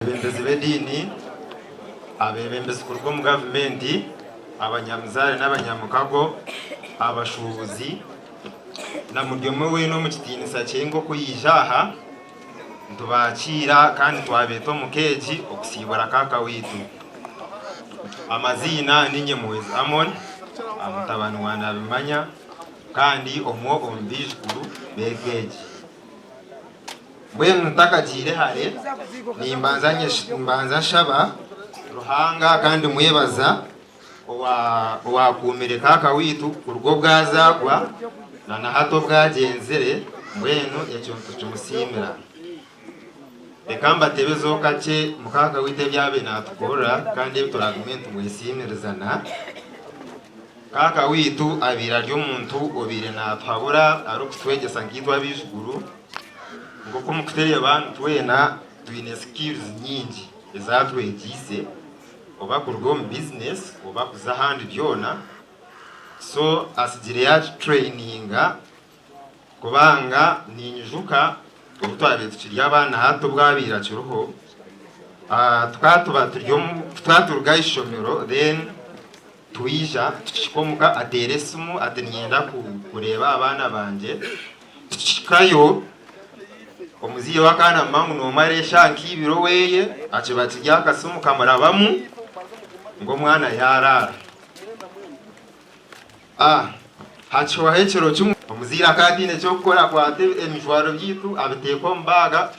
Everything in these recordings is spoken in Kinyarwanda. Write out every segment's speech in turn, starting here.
abebembezi b'edini abebembezi ku rwo mu gavumenti abanyamuzare n'abanyamukago abashubuzi na muryomo we no mu kitinisa cyengo kuyijaha ntubakira kandi twabeto mukeji okusibura kaka witu amazina ninye muwezi Amon amutabani wana bimanya kandi omwo ombijuru bekeji mbwenu ntakagire hare nimbanza shaba ruhanga kandi mwebaza owakumire kaka witu kurwo bwazagwa na hato bwagenzere mbwenu ekyonto kimusimira ekamba tebezo kache mukaka wite byabe natukora kandi turagumento mwesimirizana kaka witu abira ryo muntu obire natwabura arokutwegesa ngitwa bijuguru ngo kumukutere abantu twena twine skills nyingi ezatwegise oba kurwo mu business oba kuzahandi byona so asigire ya traininga kubanga ninjuka ubutwabe tukiri abana hato bwabira kiruho twatuba turyo ishomero then tuija tukikomuka ateresumu atenienda kureba abana banje tukikayo omuziye wakana mangu no maresha nkibiro weye akibati yakasumu kamarabamu ngo mwana yarara hacho hechero cyumu omuzira katine cyo gukora kwate emijwaro byitu abiteko mbaga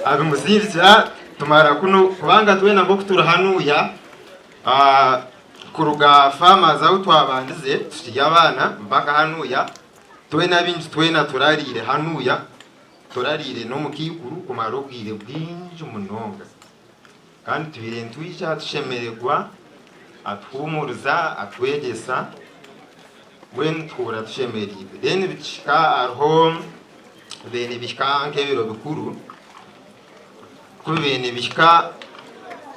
abimuzirya tumara kuno kubanga twena ngo kutura hanuya kuruga farmers aho twabandize tukijya abana mpaka hanuya twena bintu twena turarire hanuya turarire no mukikuru kumara ubwire bwinje umunonga kandi tubire ntwisha tushemererwa atwumuruza atwegesa when twura tushemererwa then bishika at home bene bishika nkebiro bikuru kubene bishika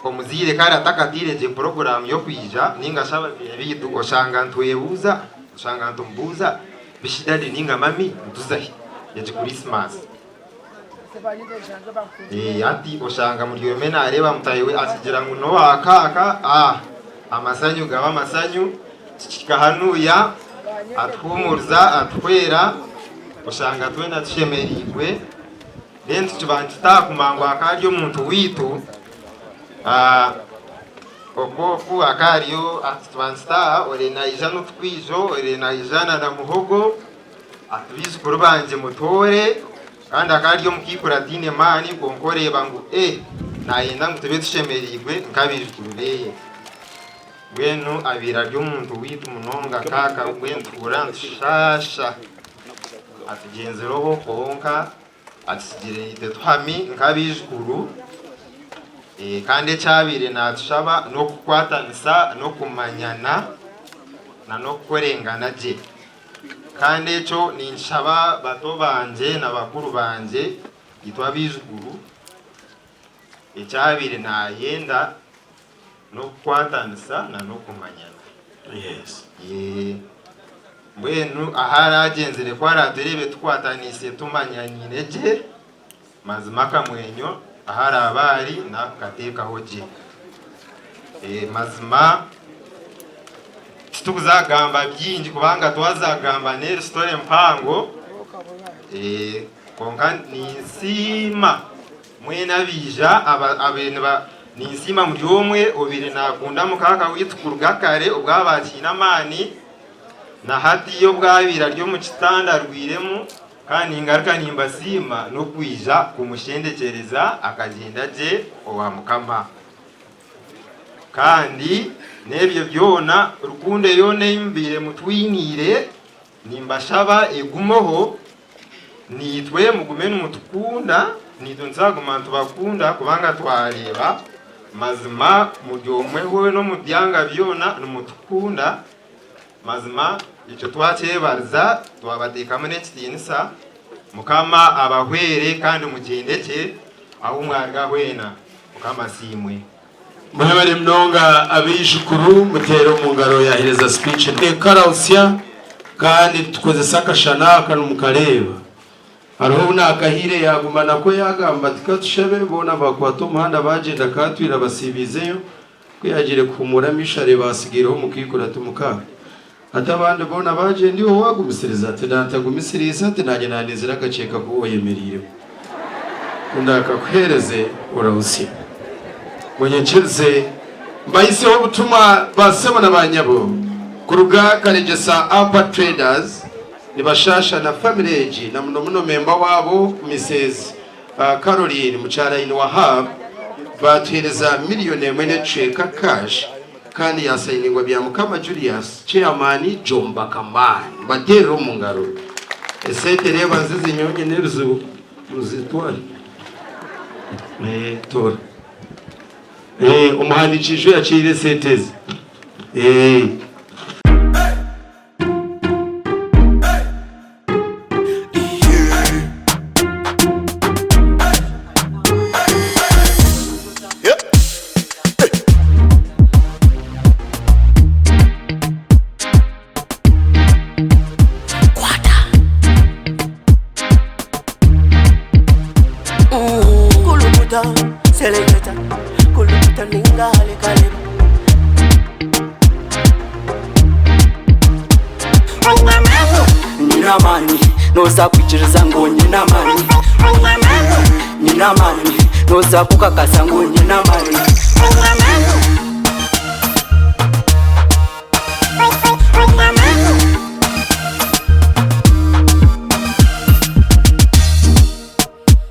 omuzire kare atakatire je program yo kwija ninga shaba bidu oshanga ntwebuza oshanga ntumbuza bishidade ninga mami ntuzahi yaje Christmas ati oshanga muryo mena areba mutayewe asigira ngo no akaka amasanyu gaba amasanyu kikahanuya atwumuruza atwera oshanga twenda tushemerigwe then tubanjita kumangwa akaryo muntu witu okofu akaryo atwansta orena ijana twijo orena ijana na muhogo atubizi kurubanje mutore kandi akaryo mukikura dine mani konkore bangu nayenda ngutube tushemerigwe nkabijurubeye gwenu abira ryo muntu witu munonga kaka gwenu turanshasha atugenzeroho konka atsigire ite tuhami nkabijuru kandi cyabire natushaba no kukwatanisa no kumanyana na no kurengana je kandi eco ninshaba bato banje na bakuru banje itwa bijuru cyabire na yenda no kukwatanisa na no kumanyana mbwenu aharagenzere kwara turebe tukwatanise tumanyanyine je mazimaka mwenyo ahari abari nakateka hoje mazima tukuzagamba byinji kubanga twazagamba ne story mpango konka nisima mwena bija abene ba nisima muryomwe obire nakunda mukaka witukuruga kare ubwabakina mani na hati yo bwabira ryo mu kitanda rwiremu kandi ingaruka nimbasima no kwija kumushendekereza akagenda je owamukama kandi nebyo byona rukunde yone imbire mutwinire nimbashaba egumoho nitwe mugumene mutukunda nidonzaguma tubakunda kubanga twareba mazima muryomweho no mubyanga byona numutukunda mazima icyo twakebariza twabatekamo n'ekitinisa mukama abahwere kandi mugendeke aho mwarga hwena mukama simwe mwebare mnonga abishukuru mutero mu ngaro yahireza speech de karalsia kandi tukoze sakashana kanu mukareba hariho nakahire yagumana ko yagamba tikatushabe bona bakwata umuhanda bagenda katwira basibizeyo kwiyagire kumuramisha rebasigireho mukikura tumuka atabandi bona baje ndiho wagumisiriza ati natagumisiriza ati naje nanizira gaceka ko yemerire undaka kuhereze urawusi mwenyechereze mbayiseho butuma basema nabanyabo kuruga Karegesa Upper Traders ni bashasha na family age na muno memba wabo Mrs Caroline Mucharaini Wahab batuhereza miliyoni mwene cheka cash kandi yasayiningwa bya Mukama Julius chairman Jomba Kambani batero mu ngaro esete reba nzizi nyonye neruzu muzitwari tora umuhandikisho yacire seteze Selecta, kuluta ningale kale. Nina mani, noza kuchiriza ngo nina mani. Nina mani, noza kukakasa ngo nina mani.